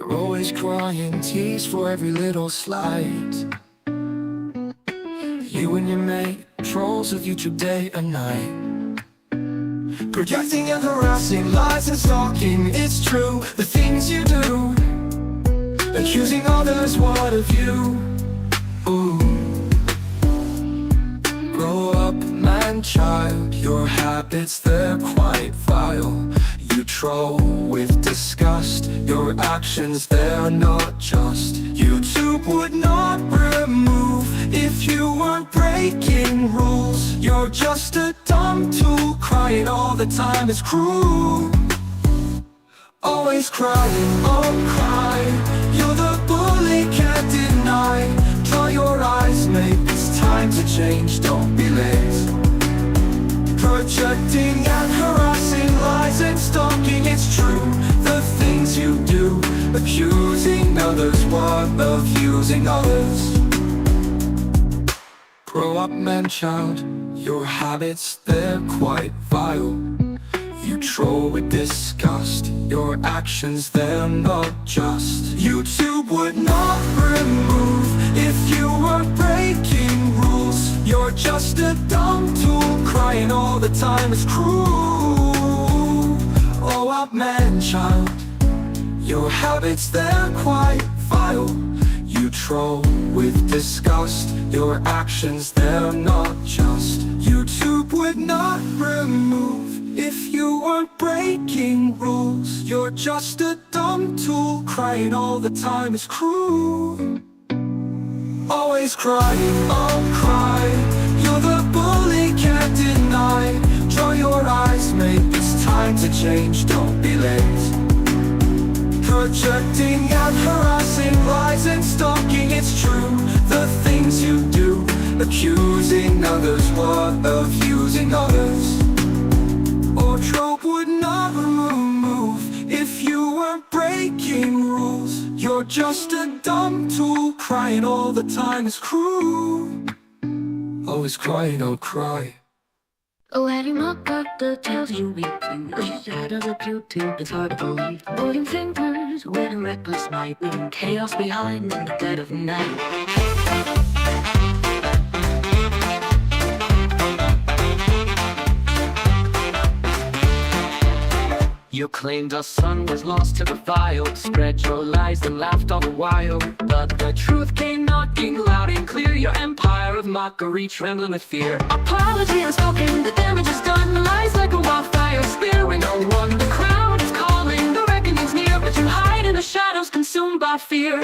You're always crying tears for every little slight. You and your mate, trolls of YouTube day and night. Projecting and harassing, lies and stalking, it's true, the things you do. Accusing others, what of you? Ooh. Grow up, man, child, your habits, they're quite vile. You troll with disgust, your actions, they're not just. YouTube would not remove if you weren't breaking rules. You're just a dumb tool, crying all the time is cruel. Always crying, oh cry, you're the bully, can't deny. Dry your eyes, mate, it's time to change, don't be late. Projecting and harassing, lies and stalking, it's true, the things you do. Accusing others, what of using others? Grow up, man, child, your habits, they're quite vile. You troll with disgust, your actions, they're not just. YouTube would not remove if you were breaking rules. You're just a dumb tool, crying all the time is cruel. Oh, up, man, child, your habits, they're quite vile. You troll with disgust, your actions, they're not just. YouTube would not remove if you weren't breaking rules. You're just a dumb tool, crying all the time is cruel. Always crying, oh cry, you're the bully, can't deny. Dry your eyes, mate, it's time to change, don't be late. Projecting and harassing, lies and stalking, it's true, the things you do. Accusing others, what of using others? Or trope would not remove if you weren't breaking rules. You're just a dumb tool, crying all the time is cruel. Always crying, oh cry. Oh, had you not got the tales you read to? Your shadows appeal to, it's hard to believe. Holding fingers with a reckless might, leaving chaos behind in the dead of night. You claimed our son was lost to the vile, spread your lies and laughed all the while. But the truth came knocking loud and clear, your empire of mockery trembling with fear. Apology unspoken, the damage is done, lies like a wildfire spearing no one. The crowd is calling, the reckoning's near, but you hide in the shadows consumed by fear.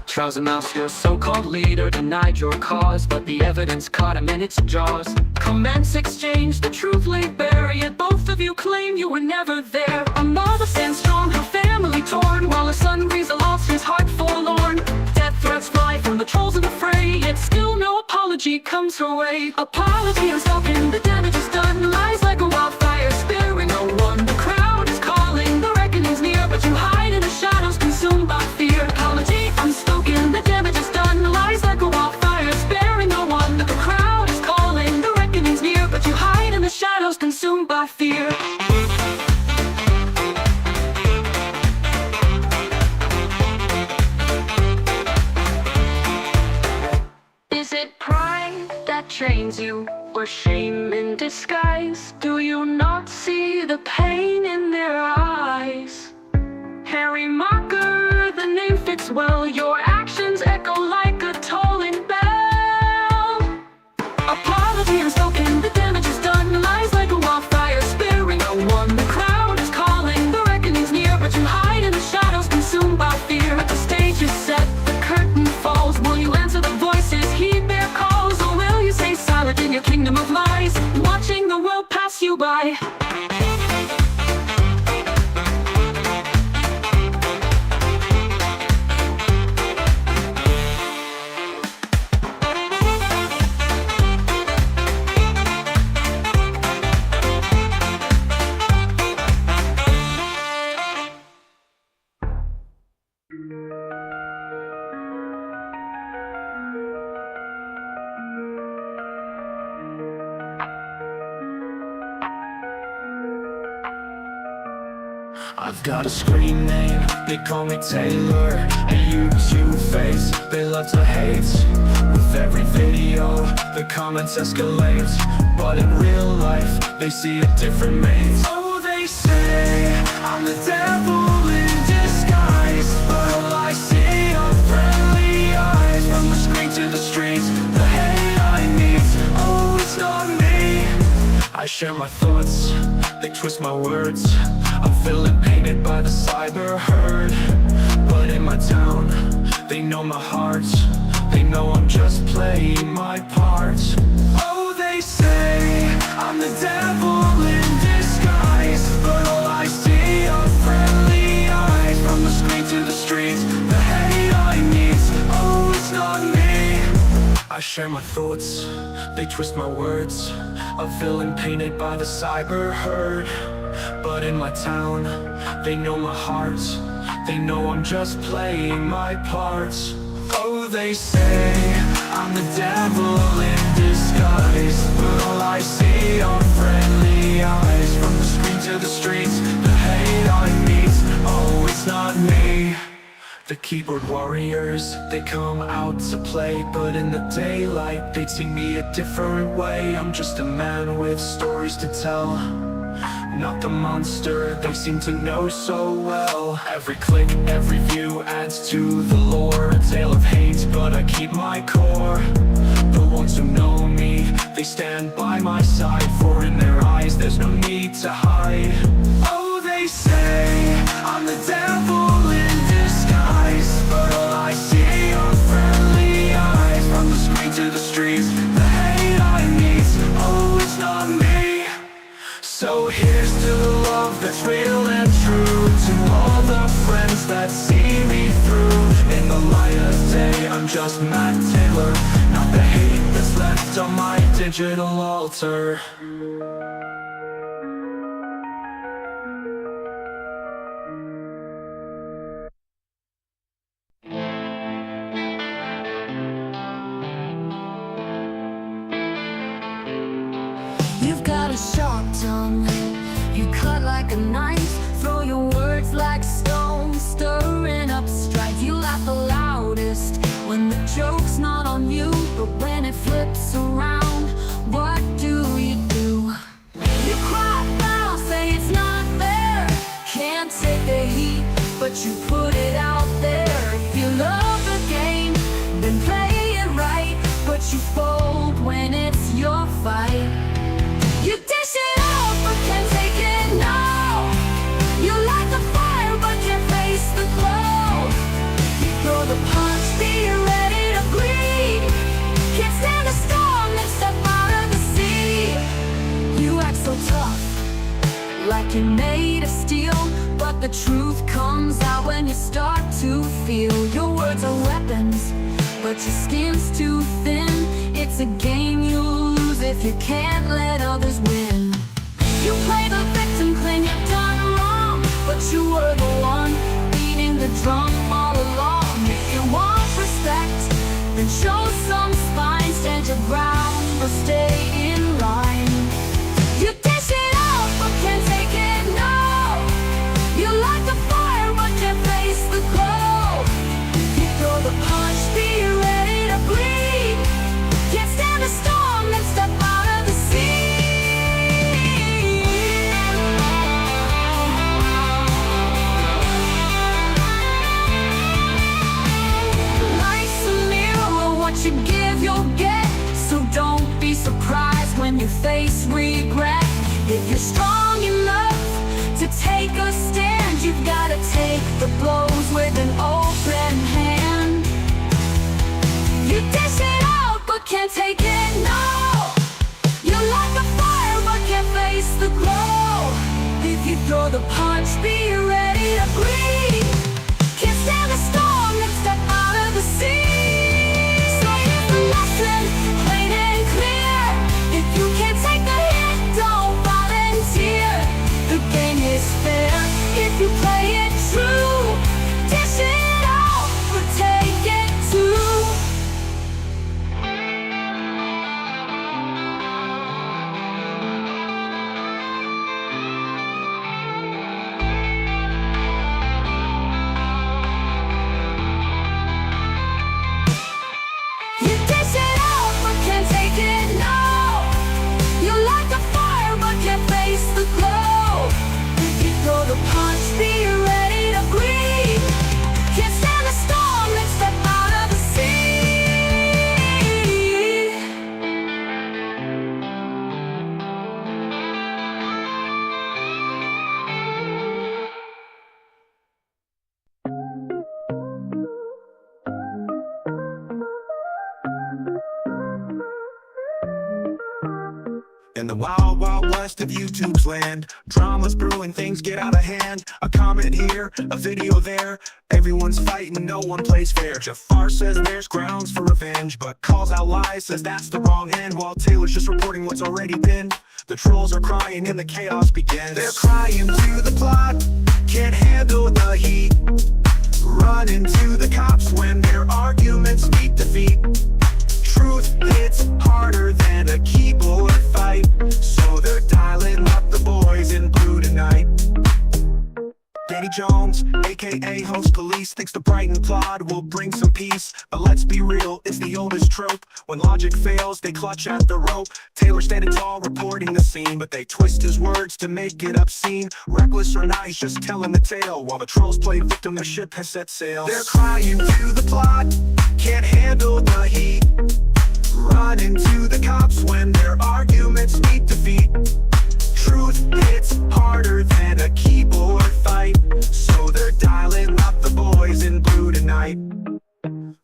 Trouser Mouse, your so-called leader, denied your cause, but the evidence caught him in its jaws. Comments exchanged, the truth laid bare, yet both of you claim you were never there. A mother stands strong, her family torn, while her son grieves a loss, his heart forlorn. Death threats fly from the trolls in the fray, yet still no apology comes her way. Apology unspoken, the damage is done, lies like a wildfire, sparing no one. The crowd is calling, the reckoning's near, but you hide in the shadows consumed by fear. Apology unspoken, the damage is done, lies like a wildfire, sparing no one. The crowd is calling, the reckoning's near, but you hide in the shadows consumed by fear. Is it pride that trains you, or shame in disguise? Do you not see the pain in their eyes? Harry Mocker, the name fits well, your actions echo like a tolling bell. Apology unspoken, the damage is done, lies like a wildfire, sparing no one. The crowd is calling, the reckoning's near, but you hide in the shadows consumed by fear. The stage is set, the curtain falls, will you answer the voices, heed their calls? Or will you stay silent in your kingdom of lies, watching the world pass you by? I've got a screen name, they call me Taylor. A YouTube face, they love to hate. With every video, the comments escalate. But in real life, they see a different mate. Oh, they say I'm the devil in disguise, but all I see are friendly eyes. From the screen to the streets, the hate I meet. Oh, it's not me. I share my thoughts, they twist my words. I'm feeling painted by the cyber herd. But in my town, they know my heart. They know I'm just playing my part. Oh, they say I'm the devil in disguise, but all I see are friendly eyes. From the screen to the streets, the hate I meet. Oh, it's not me. I share my thoughts, they twist my words. I'm feeling painted by the cyber herd. But in my town, they know my heart. They know I'm just playing my part. Oh, they say I'm the devil in disguise, but all I see are friendly eyes. From the screen to the streets, the hate I meet. Oh, it's not me. The keyboard warriors, they come out to play, but in the daylight, they see me a different way. I'm just a man with stories to tell, not the monster they seem to know so well. Every click, every view adds to the lore. A tale of hate, but I keep my core. The ones who know me, they stand by my side. For in their eyes, there's no need to hide. Oh, they say I'm the devil in disguise, but all I see are friendly eyes. From the screen to the streets, the hate I meet. Oh, it's not me. So here's to the love that's real and true, to all the friends that see me through. In the light of day, I'm just Matt Taylor, not the hate that's left on my digital altar. You've got a sharp tongue, you cut like a knife, throw your words like stones, stirring up strife. You laugh the loudest when the joke's not on you, but when it flips around, what do? You cry foul, say it's not fair, can't take the heat, but you put it out there. If you love the game, then play it right, but you fold when it's your fight. You dish it out, but can't take it now. You light the fire, but can't face the glow. You throw the punch, be ready to bleed. Can't stand the storm, then step out of the sea. You act so tough, like you're made of steel, but the truth comes out when you start to feel. Your words are weapons, but your skin's too thin. It's a game you'll lose if you can't let others win. You play the victim, claim you've done wrong, but you were the one beating the drum all along. If you want respect, then show some spine. Stand your ground, or stay in line. You dish it out, but can't take it now. You light the fire, but can't face the glow. You throw the punch, be ready to bleed. Can't stand the storm, then step out of the sea. Life's a mirror, what you give, you'll get. So don't be surprised when you face regret. If you're strong enough to take a stand, you've gotta take the blows with an open hand. You dish it out, but can't take it now. You light the fire, but can't face the glow. If you throw the punch, be ready to bleed. Can't stand the storm, then step out of the sea. So here's the lesson, plain and clear. If you can't take the hit, don't volunteer. The game is fair if you play it true. Dish it out, but take it too. In the wild, wild west of YouTube's land, drama's brewing, things get out of hand. A comment here, a video there, everyone's fighting, no one plays fair. Jafar says there's grounds for revenge, but calls out lies, says that's the wrong end. While Taylor's just reporting what's already been. The trolls are crying and the chaos begins. They're crying to the plot, can't handle the heat. Run into the cops when their arguments meet defeat. Truth hits harder than a keyboard fight, so they're dialing up the boys in blue tonight. Danny Jones, aka Host Police, thinks the Brighton plot will bring some peace. But let's be real, it's the oldest trope. When logic fails, they clutch at the rope. Taylor standing tall, reporting the scene, but they twist his words to make it obscene. Reckless or not, he's just telling the tale, while the trolls play victim, the ship has set sail. They're crying to the plot, can't handle the heat. Run into the cops when their arguments meet defeat. Truth hits harder than a keyboard fight, so they're dialing up the boys in blue tonight.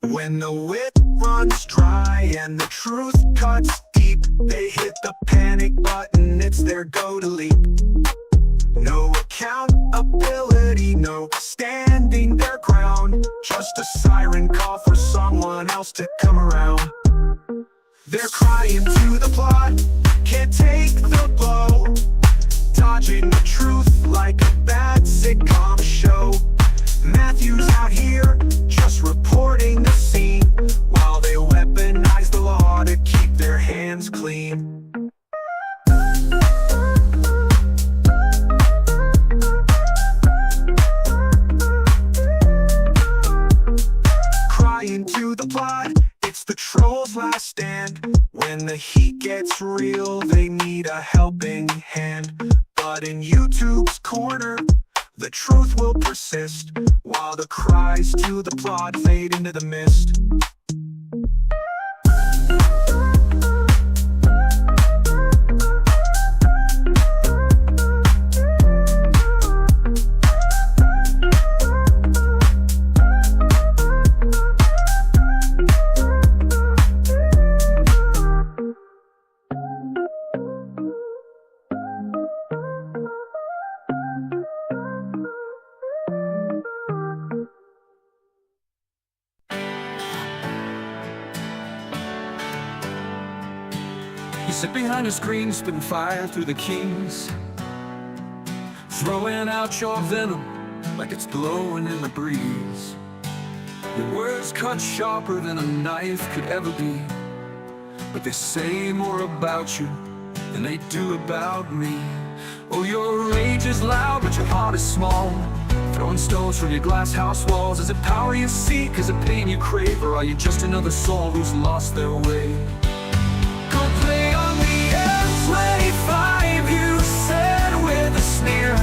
When the wit runs dry and the truth cuts deep, they hit the panic button, it's their go-to leap. No accountability, no standing their ground, just a siren call for someone else to come around. They're crying to the plot, can't take the blow, dodging the truth like a bad sitcom show. Matthew's out here, just reporting the scene, while they weaponize the law to keep their hands clean. Crying to the plot, it's the trolls' last stand. When the heat gets real, they need a helping hand. But in YouTube's corner, the truth will persist, while the cries to the plot fade into the mist. You sit behind a screen, spitting fire through the keys, throwing out your venom like it's blowing in the breeze. Your words cut sharper than a knife could ever be, but they say more about you than they do about me. Oh, your rage is loud, but your heart is small, throwing stones from your glass house walls. Is it power you seek? Is it pain you crave? Or are you just another soul who's lost their way? Go play on the M25, you said with a sneer,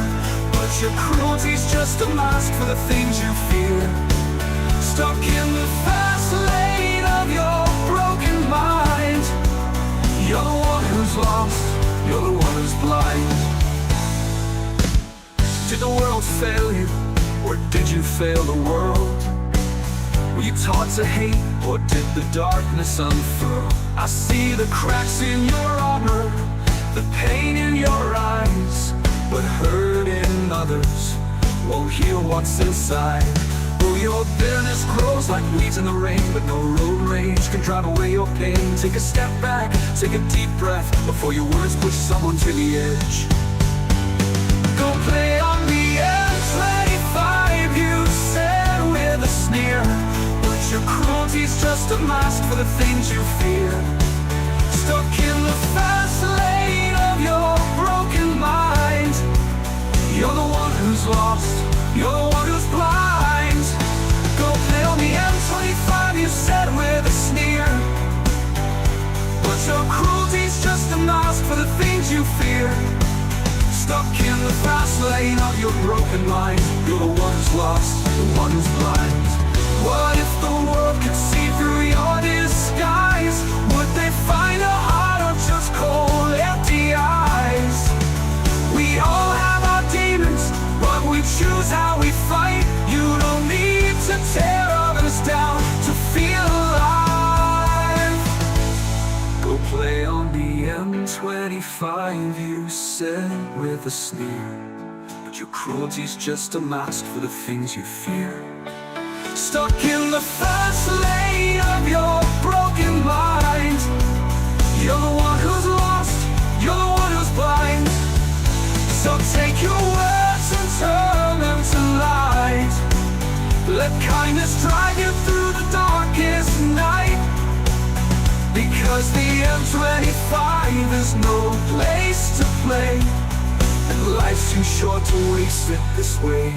but your cruelty's just a mask for the things you fear. Stuck in the fast lane of your broken mind, you're the one who's lost, you're the one who's blind. Did the world fail you, or did you fail the world? Were you taught to hate, or did the darkness unfurl? I see the cracks in your armor, the pain in your eyes, but hurt in others won't heal what's inside. Oh, your bitterness grows like weeds in the rain, but no road rage can drive away your pain. Take a step back, take a deep breath, before your words push someone to the edge. Go play on the M25, you said with a sneer, but your cruelty's just a mask for the things you fear. Stuck in the fast lane of your broken mind, you're the one who's lost, you're the one who's blind. Go play on the M25, you said with a sneer, but your cruelty's just a mask for the things you fear. Stuck in the fast lane of your broken mind, you're the one who's lost, the one who's blind. What if the world could see through your disguise? Would they find a heart or just cold, empty eyes? We all have our demons, but we choose how we fight. You don't need to tear others down to feel alive. Go play on the M25, you said with a sneer, but your cruelty's just a mask for the things you fear. Stuck in the fast lane of your broken mind, you're the one who's lost, you're the one who's blind. So take your words and turn them to light. Let kindness drive you through the darkest night. Because the M25 is no place to play, and life's too short to waste it this way.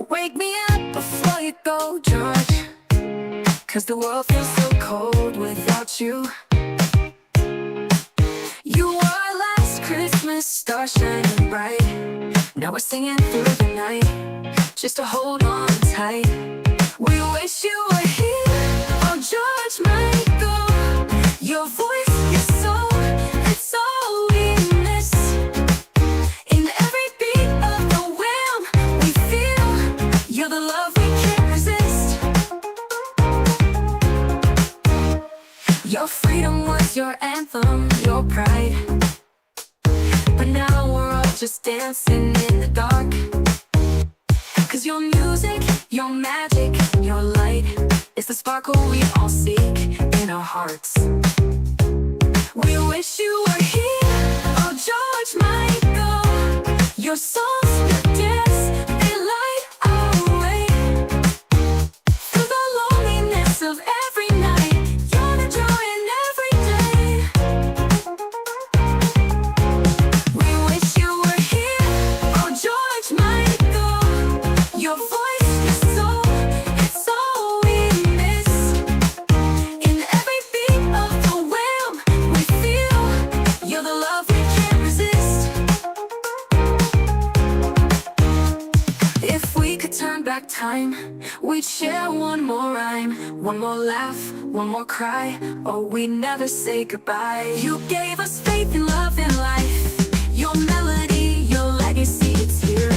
Wake me up before you go, George, 'cause the world feels so cold without you. You were last Christmas, star shining bright. Now we're singing through the night, just to hold on tight. We wish you were here, oh George Michael. Your voice, your soul, it's all we miss. In every beat of the wham, we feel you're the love we can't resist. Your freedom was your anthem, your pride. But now we're all just dancing in the dark. 'Cause your music, your magic, your light is the sparkle we all seek in our hearts. We wish you were here, oh George Michael. Your songs, your dance, they light our way. Through the loneliness of every night, you're the joy in every day. We wish you were here, oh George Michael. Your voice, your soul, it's all we miss. In every beat of the wham, we feel you're the love we can't resist. If we could turn back time, we'd share one more rhyme, one more laugh, one more cry. Oh, we'd never say goodbye. You gave us faith in love and life. Your melody, your legacy, it's here.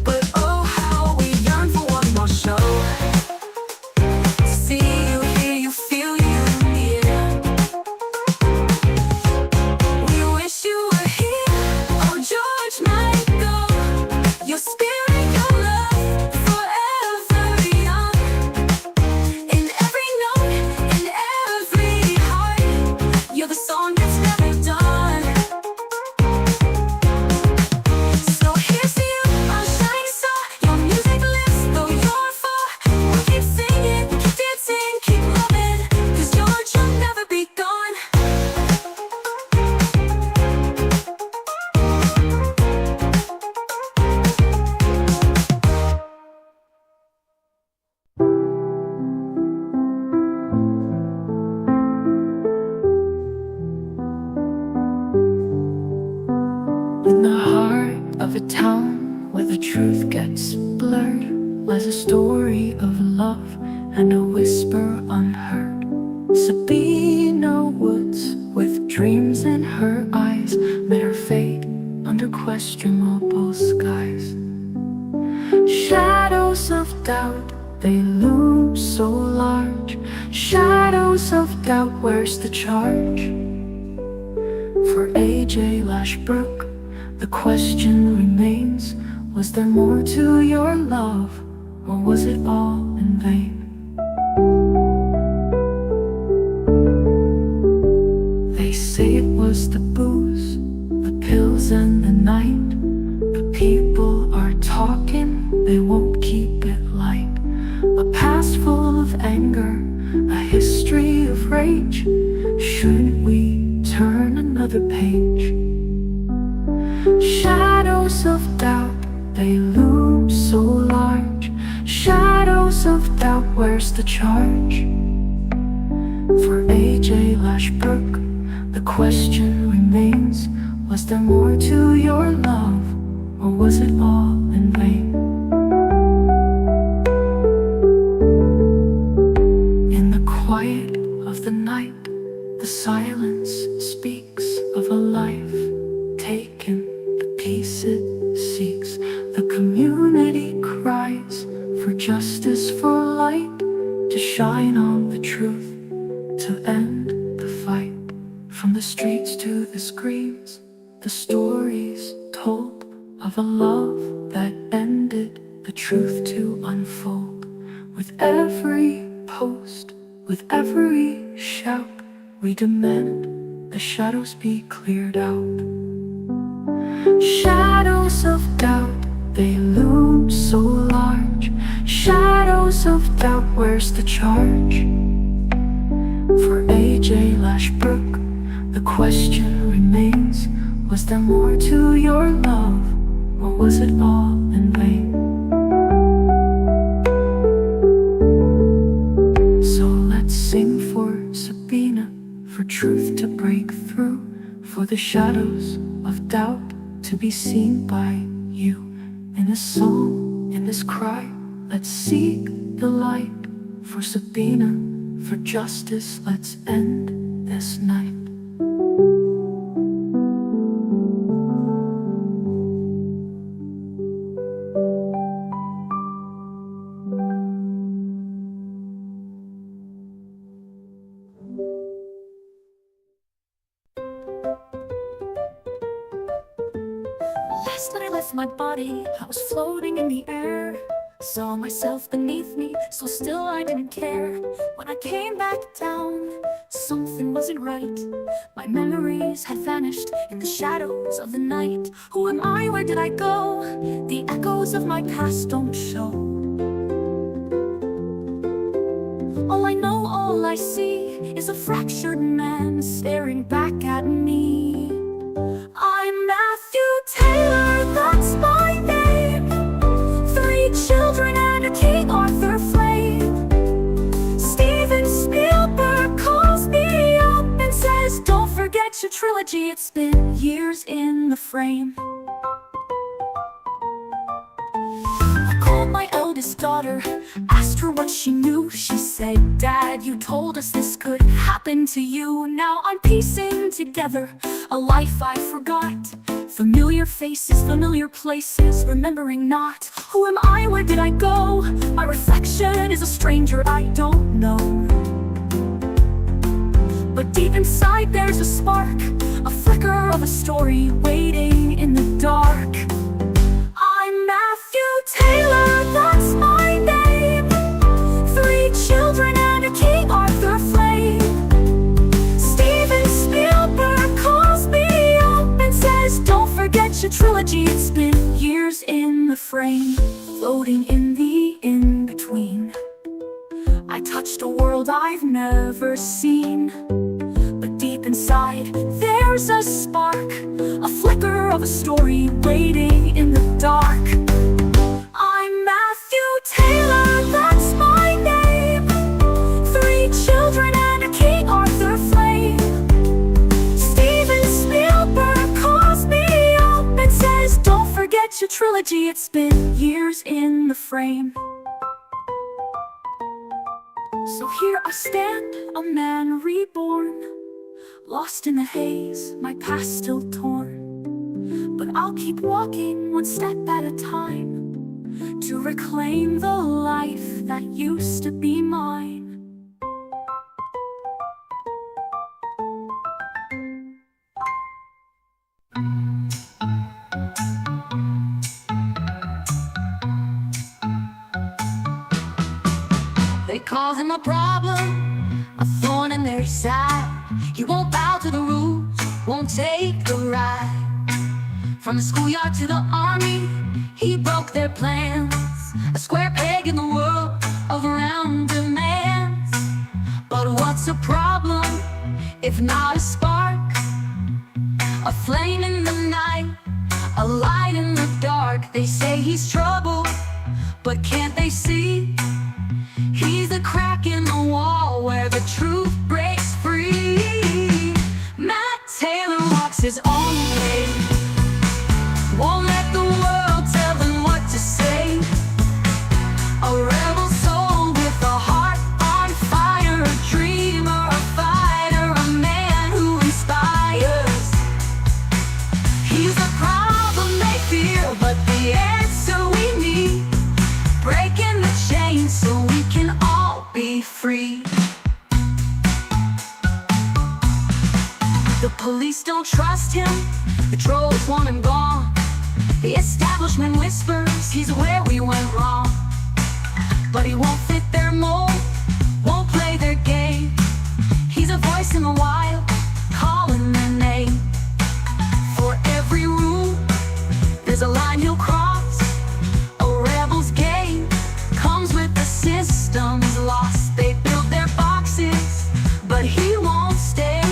But oh, how we yearn for one more show. To see you, hear you, feel you near. We wish you were here, oh George Michael. Your spirit, your love, forever young. In every note, in every heart, you're the song that's never done. So here's to you, our shining star. Your music lives, though you're far. We'll keep singing, keep dancing, keep loving, 'cause George, you'll never be gone. In the heart of a town where the truth gets blurred lies a story of love and a whisper unheard. Sabina Woods, with dreams in her eyes, met her fate under questionable skies. Shadows of doubt, they loom so large. Shadows of doubt, where's the charge? For AJ Lashbrook, the question remains, was there more to your love, or was it all in vain? They say it was the booze, the pills and the night, but people are talking, they won't keep it light. A past full of anger, a history of rage. Should we turn another page? Shadows of doubt, they loom so large. Shadows of doubt, where's the charge? For AJ Lashbrook, the question remains, was there more to your love, or was it all in vain? In the quiet of the night, the silence speaks. of a life taken, the peace it seeks. The community cries for justice, for light to shine on the truth, to end the fight. From the streets to the screens, the stories told of a love that ended, the truth to unfold. With every post, with every shout, we demand the shadows be cleared out. Shadows of doubt, they loom so large. Shadows of doubt, where's the charge? For AJ Lashbrook, the question remains, was there more to your love, or was it all in vain? So let's sing for Sabina, for truth to break through, for the shadows of doubt to be seen by you. In this song, in this cry, let's seek the light. For Sabina, for justice, let's end this night. Last night I left my body, I was floating in the air. Saw myself beneath me, so still I didn't care. When I came back down, something wasn't right. My memories had vanished in the shadows of the night. Who am I? Where did I go? The echoes of my past don't show. All I know, all I see is a fractured man staring back at me. I'm Matthew Taylor, that's my name. 3 children and a King Arthur flame. Steven Spielberg calls me up and says, don't forget your trilogy, it's been years in the frame. I called my eldest daughter, asked her what she knew. She said, Dad, you told us this could happen to you. Now I'm piecing together a life I forgot. Familiar faces, familiar places, remembering not. Who am I? Where did I go? My reflection is a stranger I don't know. But deep inside there's a spark, a flicker of a story waiting in the dark. I'm Matthew Taylor, that's my name. 3 children and a King Arthur flame. Steven Spielberg calls me up and says, don't forget your trilogy, it's been years in the frame. Floating in the in-between, I touched a world I've never seen. But deep inside there's a spark, a flicker of a story waiting in the dark. I'm Matthew Taylor, that's my name. 3 children and a King Arthur flame. Steven Spielberg calls me up and says, don't forget your trilogy, it's been years in the frame. So here I stand, a man reborn, lost in the haze, my past still torn. But I'll keep walking one step at a time, to reclaim the life that used to be mine. They call him a problem, a thorn in their side. He won't bow to the rules, won't take the ride. From the schoolyard to the army, he broke their plans. A square peg in the world of round demands. But what's a problem if not a spark? A flame in the night, a light in the dark. They say he's trouble, but can't they see? He's a crack in the wall where the truth breaks free. Matt Taylor walks his own way, won't let the world tell him what to say. A rebel soul with a heart on fire, a dreamer, a fighter, a man who inspires. trust him. The trolls want him gone. The establishment whispers he's where we went wrong. But he won't fit their mold, won't play their game. He's a voice in the wild, calling their name. For every rule, there's a line he'll cross. A rebel's game comes with the system's loss. They build their boxes, but he won't stay.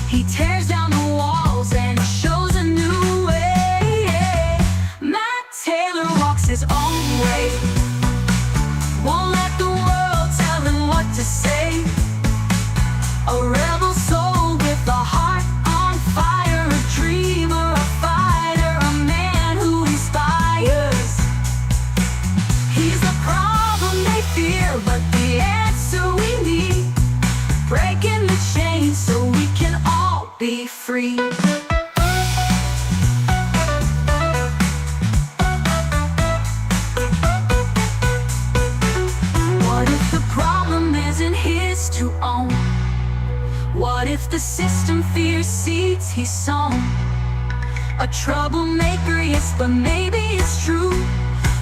He tears down the walls and shows a new way. Matt Taylor walks his own way, won't let the world tell him what to say. A rebel soul with a heart on fire, a dreamer, a fighter, a man who inspires. He's the problem they fear, but the answer we need. Breaking the chains so we can all be free. What if the problem isn't his to own? What if the system fears seeds he's sown? A troublemaker, yes, but maybe it's true.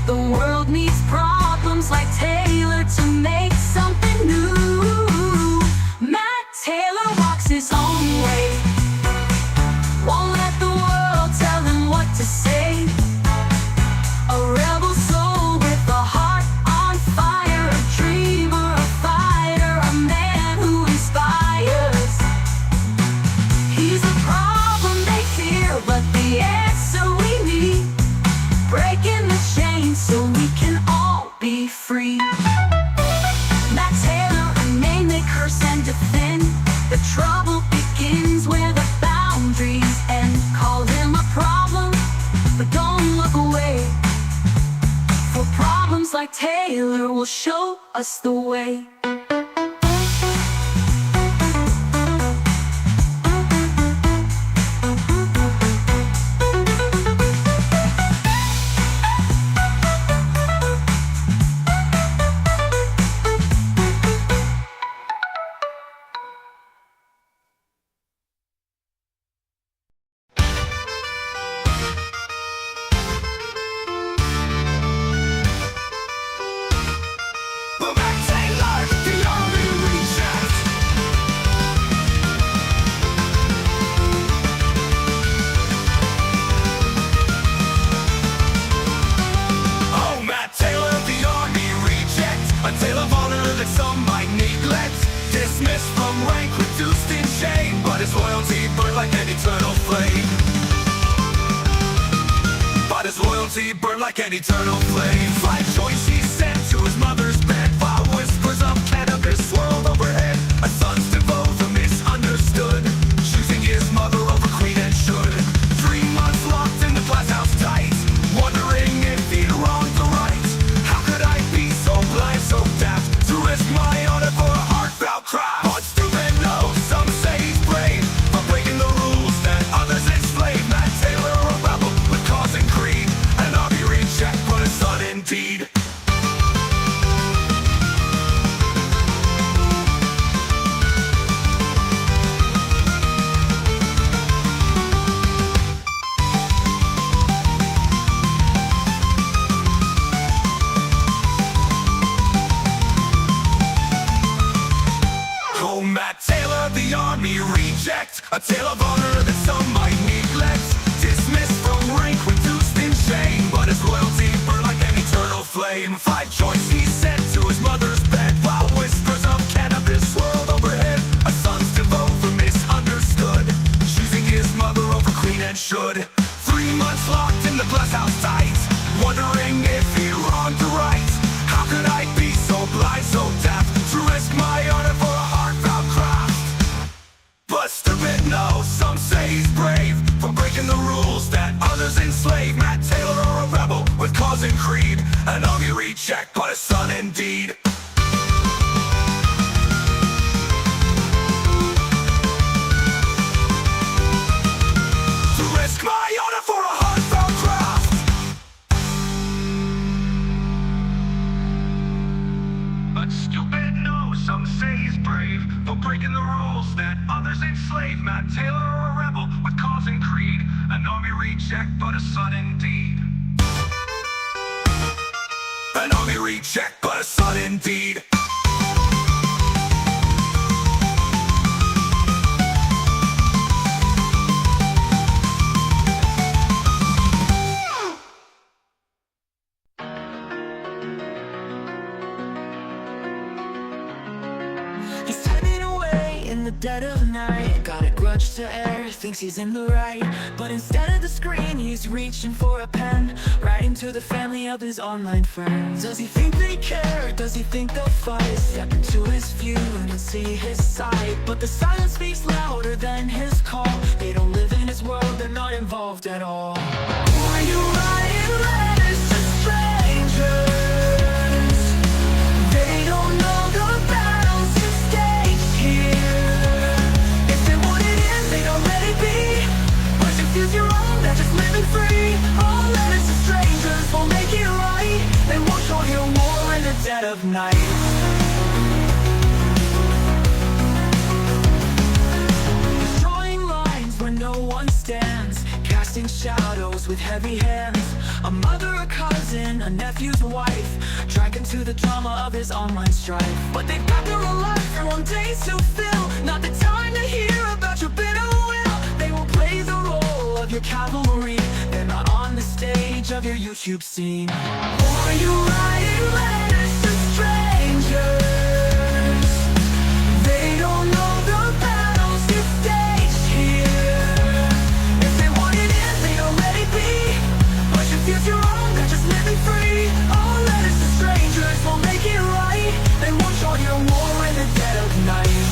The world needs problems like Taylor to make something new. Matt Taylor walks his own way, won't let the world tell him what to say. A rebel soul with a heart on fire, a dreamer, a fighter, a man who inspires. He's a problem they fear, but the answer we need. Breaking the chains so we can all be free. Matt Taylor, a name they curse and defend. The trouble begins where the boundaries end. Call him a problem, but don't look away. For problems like Taylor will show us the way. But Matt Taylor, the army reject. Oh, Matt Taylor, the army reject. A tale of honor that some might neglect. Dismissed from rank, reduced in shame, but his loyalty burned like an eternal flame. But his loyalty burned like an eternal flame. By choice he sent to his mother's bed, while whispers of cannabis swirled overhead. A son's devote, the misunderstood, choosing his mother over queen and should. 3 months locked in the glass house tight, wondering if he'd wronged the right. How could I be so blind, so daft, to risk my honor for a heartfelt cry? But stupid no, some say he's brave, for breaking the rules that others enslave. Matt Taylor, a rebel with cause and creed, an army reject, but a son indeed. Oh, Matt Taylor, the army reject. A tale of honor that some might neglect. Dismissed from rank, reduced in shame, but his loyalty burned like an eternal flame. By choice he sent to his mother's bed, while whispers of cannabis swirled overhead. A son's devote for misunderstood, choosing his mother over queen and should. 3 months locked in the glass house tight, wondering if he wronged the right. How could I be so blind, so daft, to risk my honor for a heartfelt craft? But stupid no, some say he's brave, for breaking the rules that others enslave. Matt Taylor, a rebel with cause and creed, an army reject, but a son indeed. To risk my honor for a heartfelt craft. a sudden deed. An army reject, but a sudden deed. He's hiding away in the dead of night. Got a grudge to air, thinks he's in the right. But instead of the screen, he's reaching for a pen, writing to the family of his online friends. Does he think they care? Does he think they'll fight? Step into his view and see his side. But the silence speaks louder than his call. They don't live in his world, they're not involved at all. Who are you writing letters to strangers? They don't know the battles you staged here. If they want it in, they'd already be. But you feel your own, they're just living free. All letters to strangers won't make it right. They won't show you more in the dead of night. Drawing lines where no one stands, casting shadows with heavy hands. A mother, a cousin, a nephew's wife, dragged into the drama of his online strife. But they've got their own life, their own days to fill. Not the time to hear about your bitter will. They will play the role of your cavalry. They're not on the stage of your YouTube scene. Or are you writing letters to strangers? They don't know the battles you staged here. If they want it in, they'd already be. But you feel your own, they're just living free. All letters to strangers won't make it right. They won't show you more in the dead of night.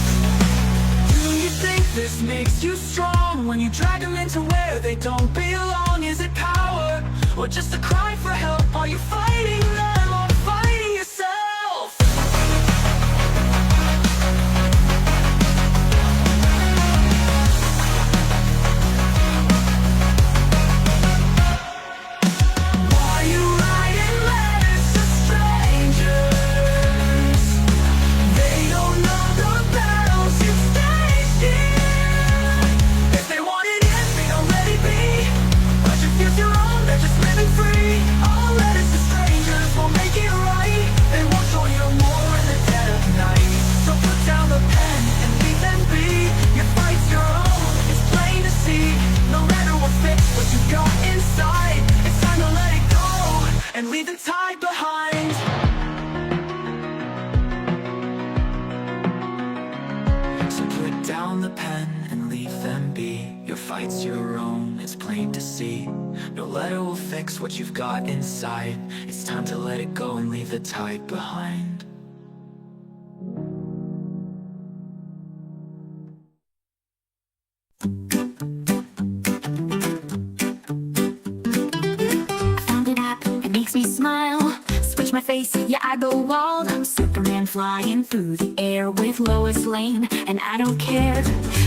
Do you think this makes you strong when you drag them into where they don't belong? Is it power or just a cry for help? Are you fighting them or fighting yourself? Why are you writing letters to strangers? They don't know the battles you staged here. If they want it in, they'd already be. But you feel your own, they're just living free. All letters to strangers won't make it right. They won't show you more in the dead of night. So put down the pen and leave them be. Your fight's your own, it's plain to see. No letter will fix what you got inside. It's time to let it go and leave the tide behind. So put down the pen and leave them be. Your fight's your own, it's plain to see. No letter will fix what you've got inside. It's time to let it go and leave the tide behind. Found an app, it makes me smile. Switch my face, yeah, I go wild. I'm Superman flying through the air with Lois Lane, and I don't care.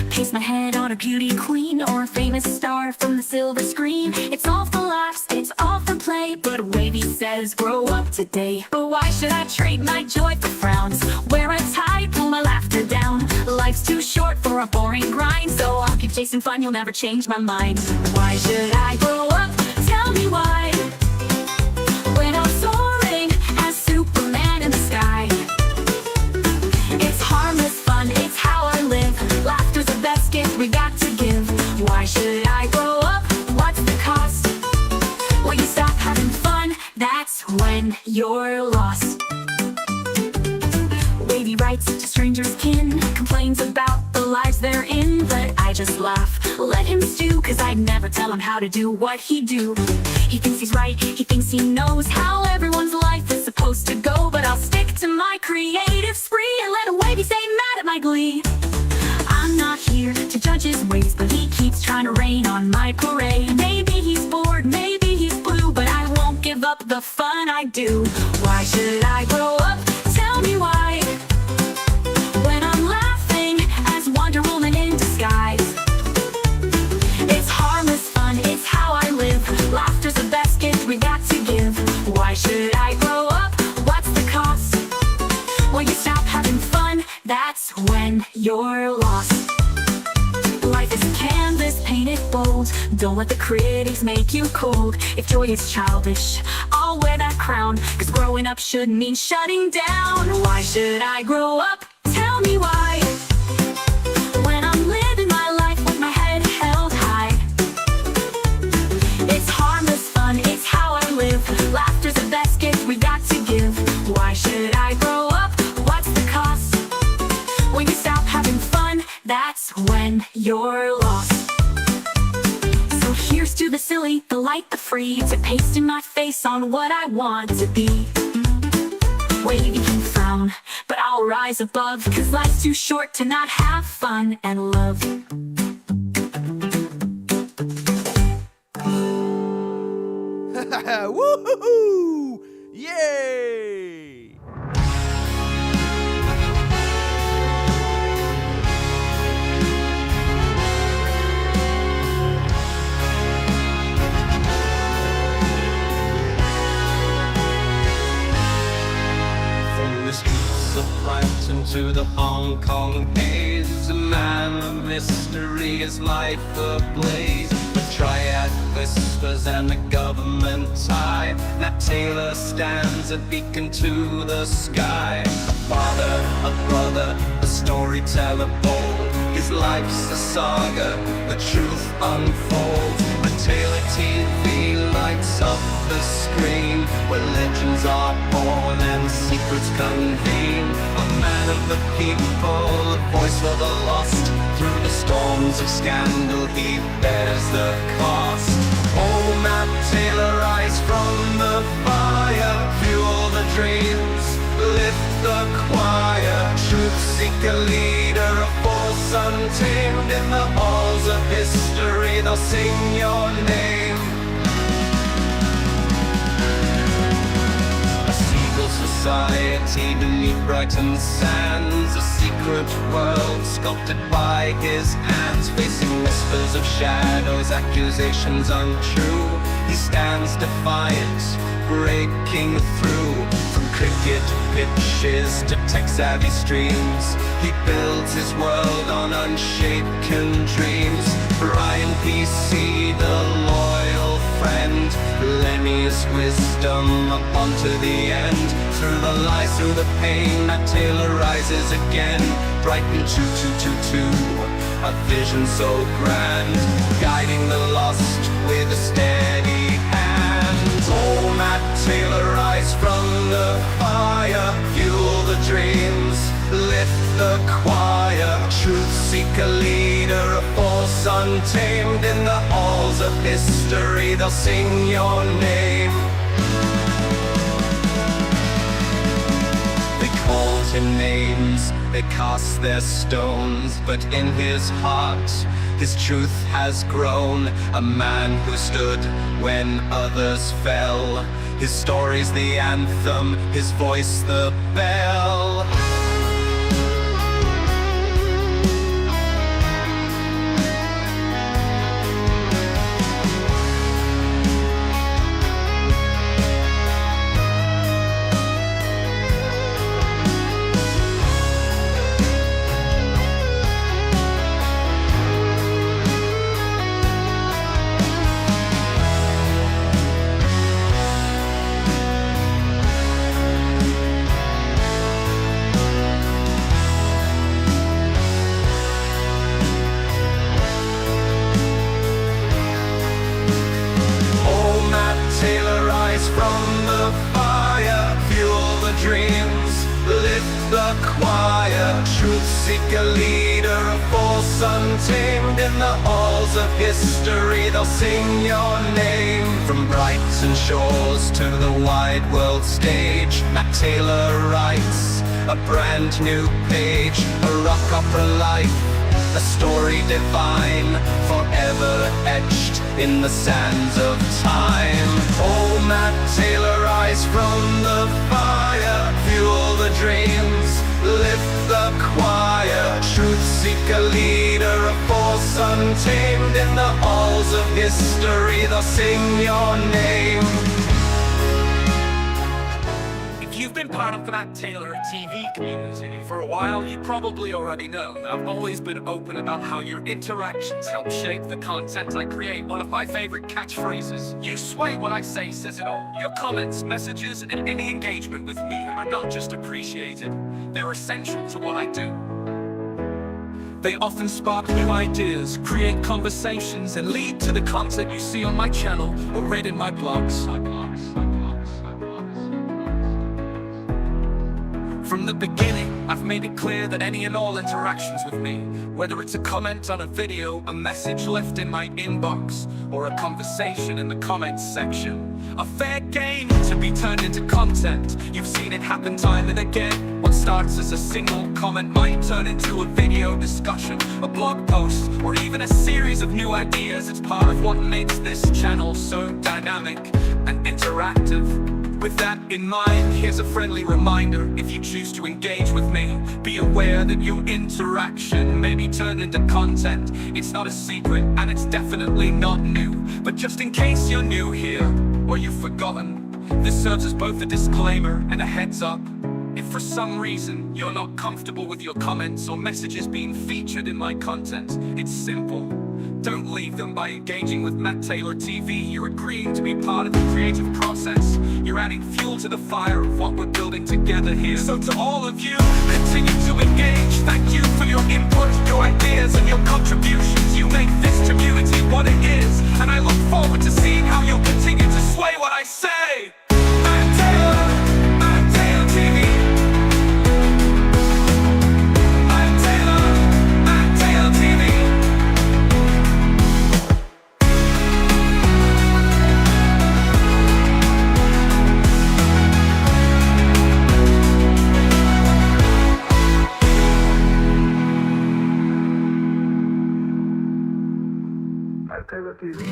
Paste my head on a beauty queen or a famous star from the silver screen. It's all for laughs, it's all for play, but Wavy says grow up today. But why should I trade my joy for frowns? Wear a tie, pull my laughter down. Life's too short for a boring grind, so I'll keep chasing fun, you'll never change my mind. Why should I grow up? Tell me why. When I'm soaring as Superman in the sky. It's harmless fun, it's how I live. Laughter's the best gift we got to give. Why should I grow up? What's the cost? Well, you stop having fun, that's when you're lost. Wavy writes to strangers' kin, complains about the lives they're in, but I just laugh, let him stew, cause I'd never tell him how to do what he do. He thinks he's right, he thinks he knows how everyone's life is supposed to go, but I'll stick to my creative spree and let a Wavy stay mad at my glee. I'm not here to judge his ways, but he keeps trying to rain on my parade. Maybe he's bored, maybe he's blue, but I won't give up the fun I do. Why should I grow up? Tell me why. When I'm laughing as Wonder Woman in disguise. It's harmless fun, it's how I live. Laughter's the best gift we got to give. Why should I grow up? What's the cost? Well, you stop having fun, that's when you're lost. Life is a canvas painted bold. gold. Don't let the critics make you cold. If joy is childish, I'll wear that crown. Cause growing up should mean shutting down. Why should I grow up? Tell me why. When I'm living my life with my head held high. It's harmless fun, it's how I live. Laughter's the best gift we got to give. Why should I grow up? What's the cost? When you stop having fun, that's when you're lost. So here's to the silly, the light, the free, to paste in my face on what I want to be. Wavy can frown, but I'll rise above, cause life's too short to not have fun and love. Woohoo! Yay! From the streets of Brighton to the Hong Kong haze, a man of mystery, his life ablaze. The triad whispers and the government tie. Matt Taylor stands a beacon to the sky. A father, a brother, a storyteller bold. His life's a saga, the truth unfolds. MattTaylorTV lights up the screen, where legends are born and secrets convene. A man of the people, a voice for the lost. Through the storms of scandal he bears the cost. Oh, Matt Taylor, rise from the fire. Fuel the dreams, lift the choir. Truth seek a leader, a force untamed. In the halls of history they'll sing your name. A seagull society beneath Brighton's sands. A secret world sculpted by his hands. Facing whispers of shadows, accusations untrue. He stands defiant, breaking through. From cricket pitches to tech-savvy streams, he builds his world on unshaken dreams. Brian PC, the loyal friend, Lenny's wisdom up onto the end. Through the lies, through the pain, Matt Taylor rises again. Brighton 2222, a vision so grand, guiding the lost with a steady hand. Oh, Matt Taylor, rise from the fire. Fuel the dreams, lift the choir. Truth seek a leader, a force untamed. In the halls of history they'll sing your name. They called him names, they cast their stones, but in his heart his truth has grown. A man who stood when others fell. His story's the anthem, his voice the bell. From the fire, fuel the dreams, lift the choir. Truth seek a leader, a force untamed. In the halls of history they'll sing your name. From Brighton shores to the wide world stage, Matt Taylor writes a brand new page. A rock opera life, a story divine, forever etched in the sands of time. Oh, Matt Taylor, rise from the fire. Fuel the dreams, lift the choir. Truth seek a leader, a force untamed. In the halls of history they'll sing your name. If you you've been part of the MattTaylorTV community for a while, you probably already know I've always been open about how your interactions help shape the content I create. One of my favorite catchphrases, "You sway what I say," says it all. Your comments, messages, and any engagement with me are not just appreciated, they're essential to what I do. They often spark new ideas, create conversations, and lead to the content you see on my channel or read in my blogs. From the beginning, I've made it clear that any and all interactions with me, whether it's a comment on a video, a message left in my inbox, or a conversation in the comments section, are fair game to be turned into content. You've seen it happen time and again. What starts as a single comment might turn into a video discussion, a blog post, or even a series of new ideas. It's part of what makes this channel so dynamic and interactive. With that in mind, here's a friendly reminder. If you choose to engage with me, be aware that your interaction may be turned into content. It's not a secret, and it's definitely not new. But just in case you're new here, or you've forgotten, this serves as both a disclaimer and a heads up. If for some reason you're not comfortable with your comments or messages being featured in my content, it's simple. Don't leave them by engaging with MattTaylorTV. You're agreeing to be part of the creative process. You're adding fuel to the fire of what we're building together here. So to all of you, continue to engage. Thank you for your input, your ideas, and your contributions. You make this community what it is, and I look forward to seeing how you'll continue to sway what I say. MattTaylorTV.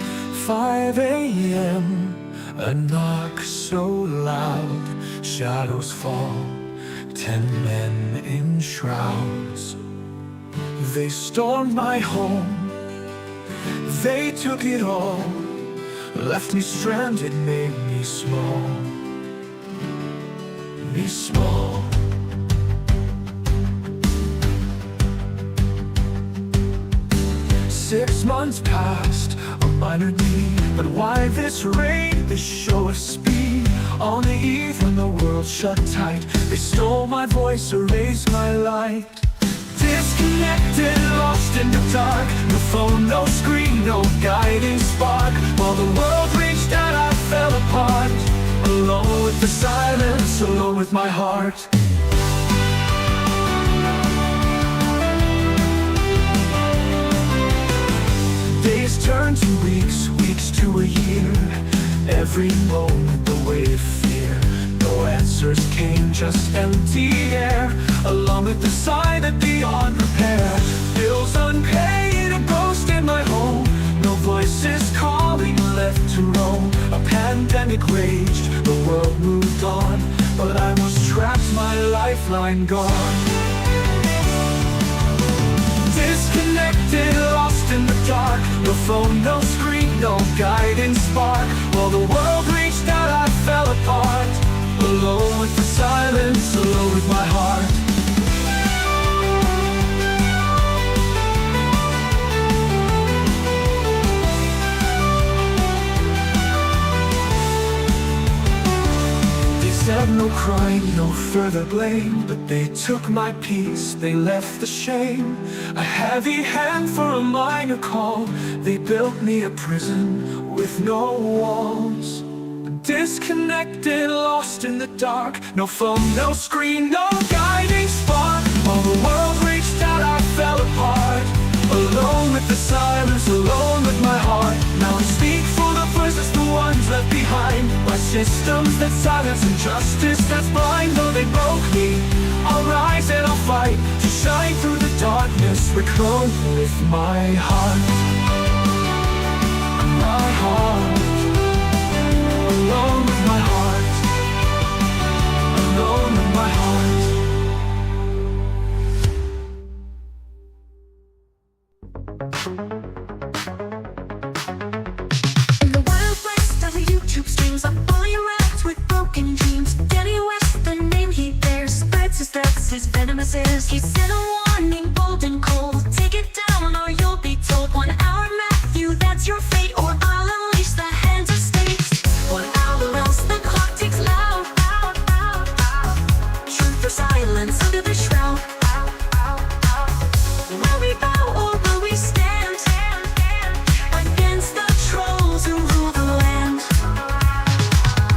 5 a.m. A knock so loud, shadows fall, 10 men in shrouds. They stormed my home, they took it all, left me stranded, made me small, me small. Six months passed, a minor need, but why this rain, this show of speed? On the eve when the world shut tight, they stole my voice, erased my light. Disconnected, lost in the dark, no phone, no screen, no guiding spark. While the world reached out, I fell apart, alone with the silence, alone with my heart. Days turned to weeks, weeks to a year. Every moment the weight of fear. No answers came, just empty air, along with the sigh that beyond repair. Bills unpaid, a ghost in my home. No voices calling, left to roam. A pandemic raged, the world moved on, but I was trapped, my lifeline gone. Disconnected, lost in the dark, no phone, no screen, no guiding spark. While the world reached out, I fell apart, alone with the silence, alone with my heart. They said no crime, no further blame, but they took my peace, they left the shame. A heavy hand for a minor call. They built me a prison with no walls. Disconnected, lost in the dark, no phone, no screen, no guiding spark. While the world reached out, I fell apart, alone with the silence, alone with my heart. Now I speak for the voiceless, the ones left behind by systems that silence and justice that's blind. Though they broke me, I'll rise and I'll fight to shine through the darkness, reclone with my heart. My heart, alone with my heart, alone with my heart. In the wild west of the YouTube streams, I'm bully around with broken dreams. Danny West, the chooses. He sent a warning, bold and cold. Take it down or you'll be told. 1 hour, Matthew, that's your fate, or I'll unleash the hands of state. 1 hour, else the clock ticks loud. Truth or silence under the shroud. Will we bow or will we stand against the trolls who rule the land?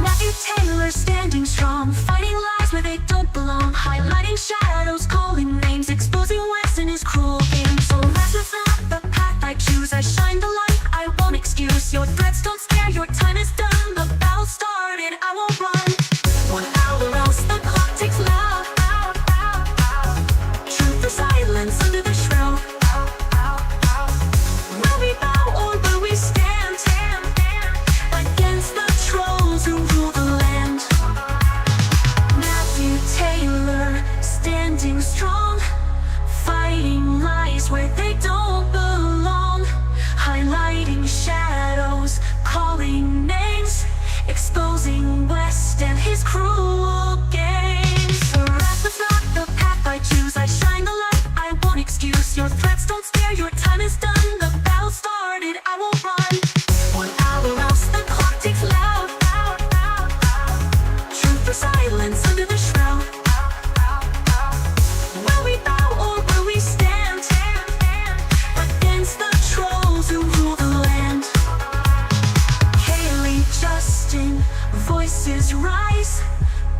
Matthew Taylor standing strong, fighting lies where they don't belong, highlighting shadows, calling names, exposing West and his cruel games. So that's not the path I choose. I shine the light, I won't excuse. Your threats don't scare, your time is done. The battle started, I won't run. 1 hour, else the clock ticks loud. Truth or silence under the shroud. Will we bow or will we stand against the trolls who rule the land? Matthew Taylor standing strong, fighting lies where they don't belong, highlighting shadows, calling names, exposing West and his cruel games. For wrath is not the path I choose. I shine the light, I won't excuse. Your threats don't scare, your time is done. The battle started, I won't run. 1 hour, else the clock ticks loud. Truth or silence under the shroud. Will we bow or will we stand against the trolls who rule the land? Haley, Justin, voices rise,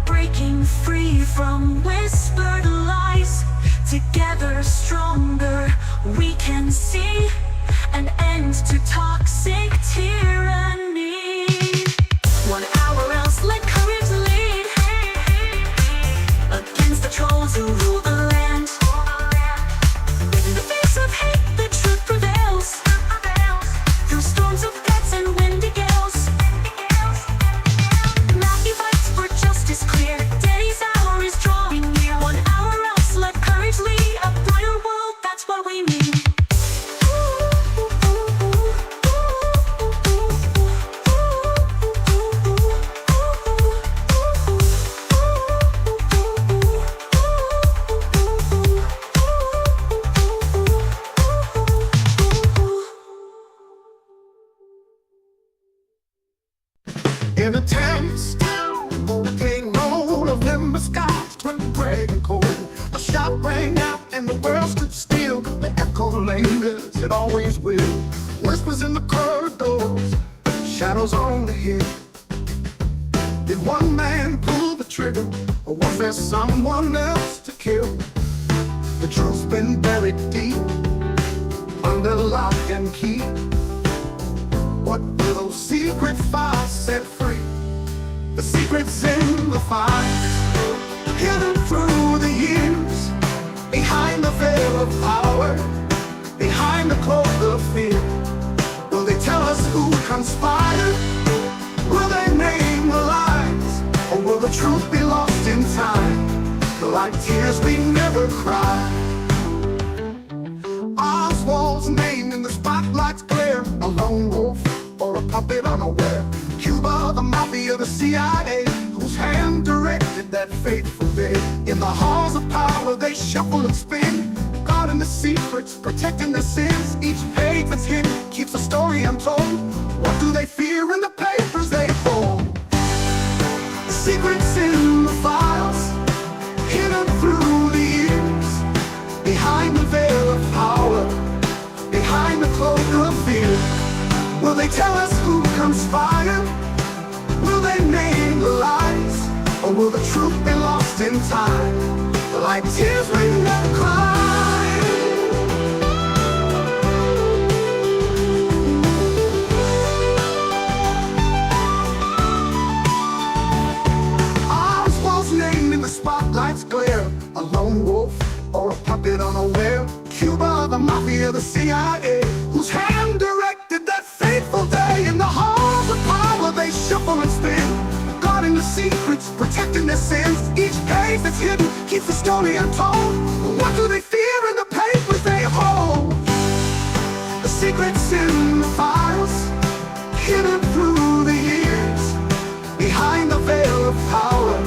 breaking free from whispered lies. Together stronger we can see an end to toxic tyranny. 1 hour, else let courage lead against the trolls who rule the land. In the face of hate, the truth prevails through storms of threats and windy gales. Matthew fights for justice clear. Daddy's hour is drawing near. 1 hour, else let courage lead. A brighter world, that's what we need. In a tempest, a clean roll of November skies turned gray and cold. A shot rang out and the world stood still. The echo lingers, it always will. Whispers in the corridors, shadows on the hill. Did one man pull the trigger, or was there someone else to kill? The truth's been buried deep, under lock and key. What will those secret files set free? The secret's in the files, hidden through the years, behind the veil of power, behind the cloak of fear. Will they tell us who conspired? Will they name the lies? Or will the truth be lost in time, like tears we never cry? Oswald's name in the spotlight's glare, a lone wolf or a puppet unaware. Cuba, the mafia, the CIA, whose hand directed that fateful day. In the halls of power they shuffle and spin, guarding the secrets, protecting the sins. Each page that's hidden keeps a story untold. What do they fear in the papers they hold? The secrets in the files, hidden through the years, behind the veil of power, behind the cloak of fear. Will they tell us who conspired? Will they name the lies? Or will the truth be lost in time, like tears we never cry? Oswald's name in the spotlight's glare, a lone wolf or a puppet unaware. Cuba, the mafia, the CIA, whose hand directed that fateful day. In the halls of power they shuffle and spin, guarding the secrets, protecting their sins. Each page that's hidden keeps the story untold. What do they fear in the papers they hold? The secrets in the files, hidden through the years, behind the veil of power,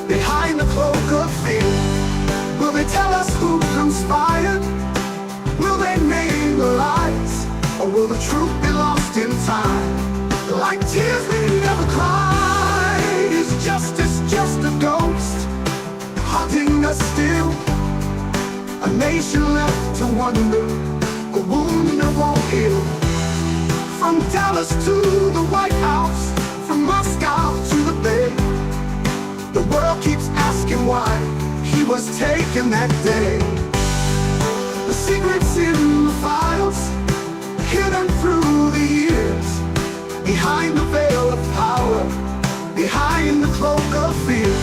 behind the cloak of fear. Will they tears we never cried. Is justice just a ghost haunting us still? A nation left to wonder, a wound that won't heal. From Dallas to the White House, from Moscow to the Bay, the world keeps asking why he was taken that day. The secrets in the files, hidden through the years, behind the veil of power, behind the cloak of fear.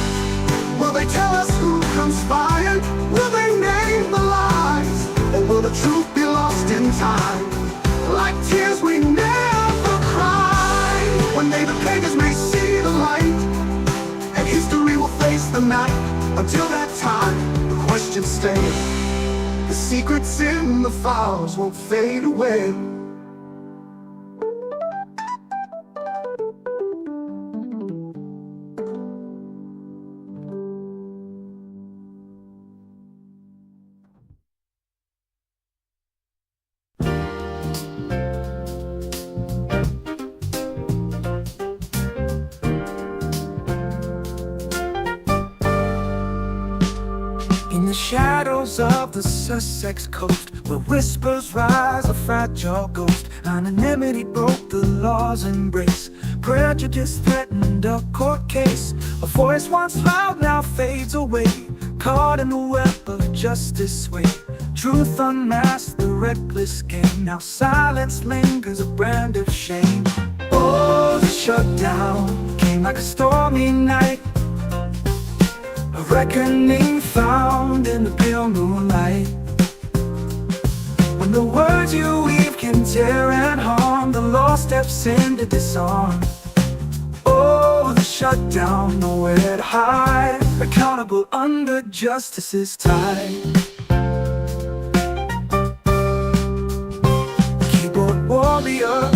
Will they tell us who conspired? Will they name the lies? Or will the truth be lost in time? Like tears we never cried. One day the pages may see the light, and history will face the night. Until that time, the questions stay. The secrets in the files won't fade away. In the shadows of the Sussex coast, where whispers rise, a fragile ghost, anonymity broke the law's embrace. Prejudice threatened a court case. A voice once loud now fades away, caught in the web of justice sway. Truth unmasked the reckless game. Now silence lingers, a brand of shame. Oh, the shutdown came like a stormy night, a reckoning found in the pale moonlight. When the words you weave can tear and harm, the law steps in to disarm. Oh, the shutdown, nowhere to hide, accountable under justice's tide. Keyboard warrior,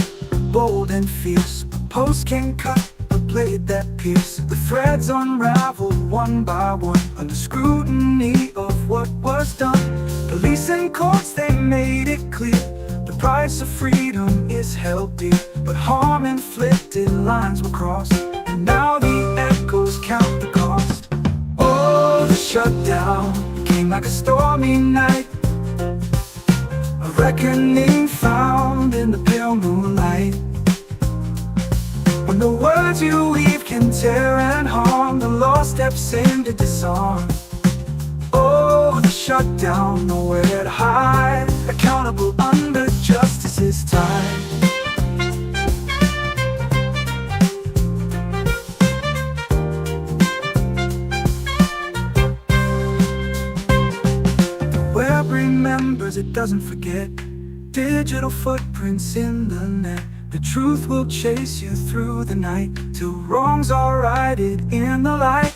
bold and fierce, a post can cut, a blade that pierce. The threads unraveled one by one, under scrutiny of what was done. Police and courts, they made it clear, the price of freedom is held dear. But harm inflicted, lines were crossed, and now the echoes count the cost. Oh, the shutdown came like a stormy night, a reckoning found in the pale moonlight. When the words you weave can tear and harm, the law steps in to disarm. Oh, the shutdown, nowhere to hide, accountable under justice's tide. The web remembers, it doesn't forget. Digital footprints in the net. The truth will chase you through the night, till wrongs are righted in the light.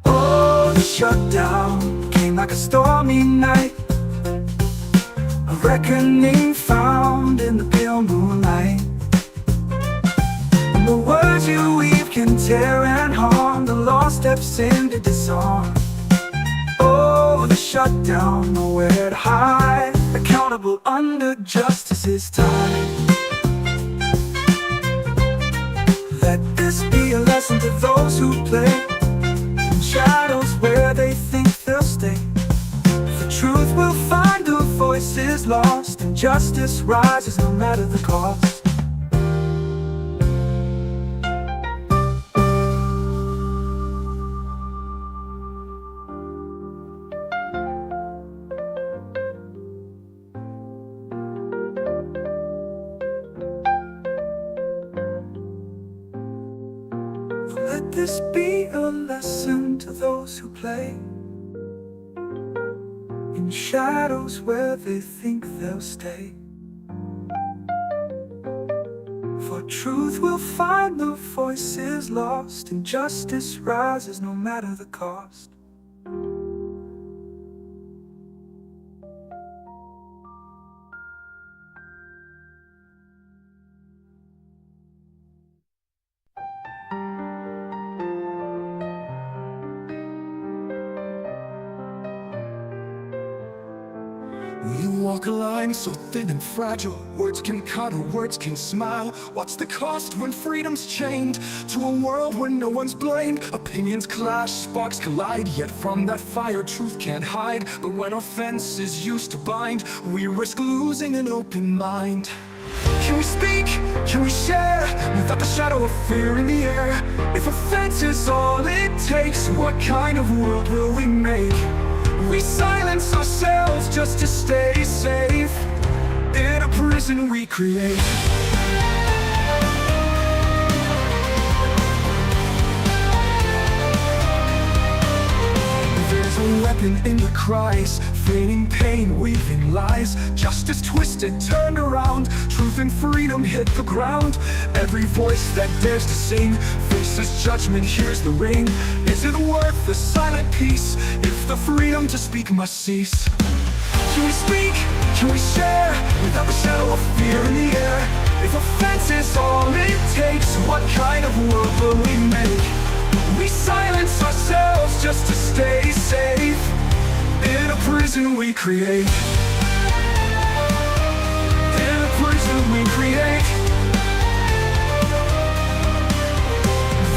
Oh, the shutdown came like a stormy night, a reckoning found in the pale moonlight. And the words you weave can tear and harm, the law steps in to disarm. Oh, the shutdown, nowhere to hide, accountable under justice's tide. Let this be a lesson to those who play in shadows where they think they'll stay. The truth will find the voices lost, and justice rises no matter the cost. Let this be a lesson to those who play in shadows where they think they'll stay. For truth will find the voices lost, and justice rises no matter the cost. You walk walk a line so thin and fragile. Words can cut or words can smile. What's the cost when freedom's chained to a world where no one's blamed? Opinions clash, sparks collide, yet from that fire truth can't hide. But when offense is used to bind, we risk losing an open mind. Can we speak? Can we share? Without the shadow of fear in the air? If offense is all it takes, what kind of world will we make? We silence ourselves just to stay safe in a prison we create. There's a weapon in the cries, feigning pain, weaving lies. Justice twisted, turned around, truth and freedom hit the ground. Every voice that dares to sing faces judgment, hears the ring. Is it worth the silent peace if the freedom to speak must cease? Can we speak? Can we share? Without the shadow of fear in the air? If offense is all it takes, what kind of world will we make? We silence ourselves just to stay safe in a prison we create. In a prison we create.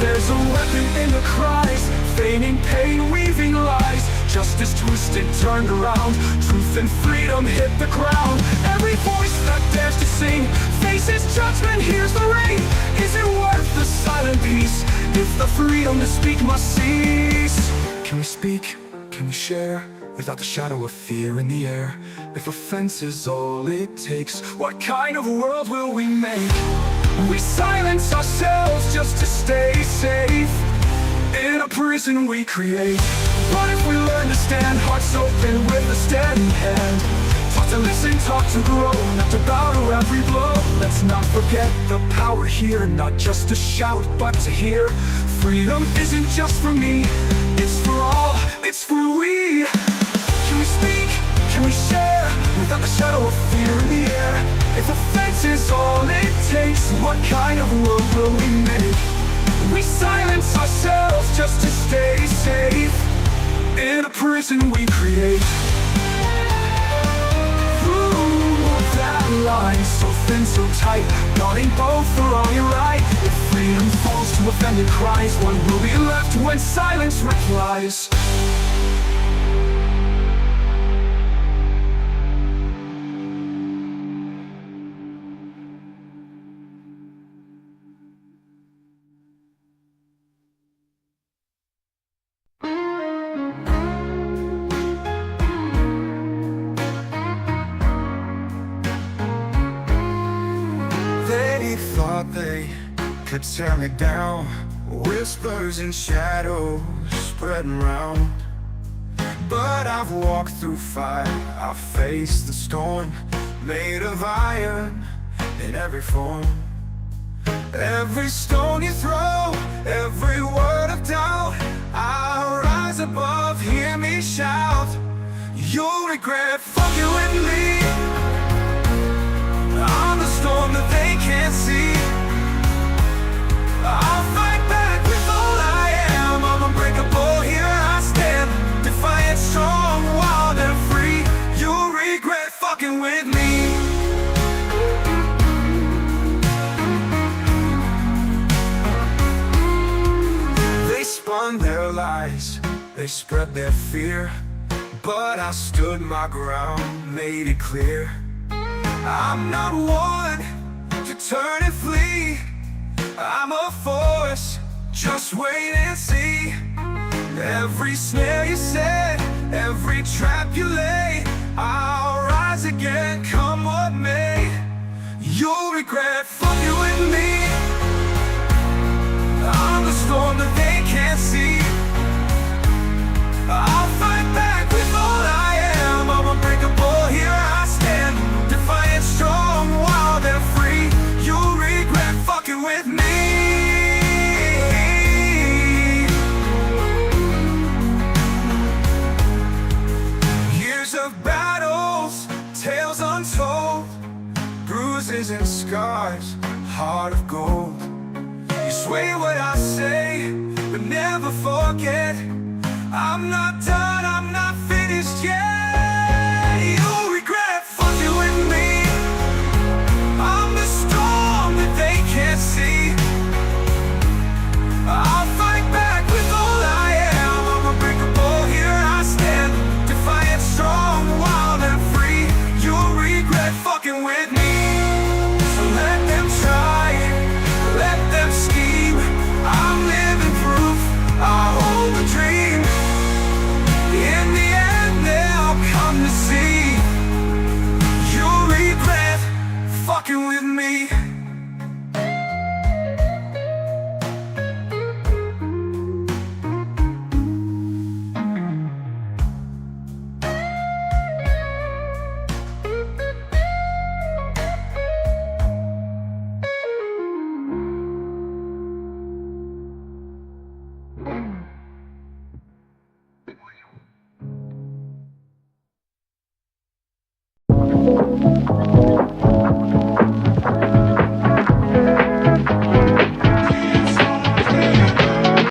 There's a weapon in the cries, feigning pain, weaving lies. Justice twisted, turned around, truth and freedom hit the ground. Every voice that dares to sing faces judgment, hears the ring. Is it worth the silent peace if the freedom to speak must cease? Can we speak? Can we share? Without the shadow of fear in the air? If offense is all it takes, what kind of world will we make? We silence ourselves just to stay safe in a prison we create. But if we learn to stand, hearts open with a steady hand, taught to listen, taught to grow, not to bow to every blow. Let's not forget the power here, not just to shout, but to hear. Freedom isn't just for me, it's for all, it's for we. Can we speak? Can we share? Without the shadow of fear in the air? If offense is all it takes, what kind of world will we make? We silence ourselves just to stay safe in a prison we create. Ooh, that line so thin, so tight, knotting both the wrong and right. If freedom falls to offended cries, what will be left when silence replies? They thought they could tear me down. Whispers and shadows spreading round. But I've walked through fire, I've faced the storm, made of iron in every form. Every stone you throw, every word of doubt, I'll rise above, hear me shout. You'll regret fucking with me. I'm the storm that they can't see. I'll fight back with all I am. I'm unbreakable, here I stand, defiant, strong, wild and free. You'll regret fucking with me. They spun their lies, they spread their fear, but I stood my ground, made it clear. I'm not one to turn and flee. I'm a force, just wait and see. Every snare you set, every trap you lay, I'll rise again, come what may. You'll regret fucking with me. I'm the storm that they can't see. I'll fight back with all I am. I'm unbreakable, here I stand, defiant, strong, wild and free. You'll regret fucking with me. Years of battles, tales untold, bruises and scars, heart of gold. You sway what I say, but never forget, I'm not done.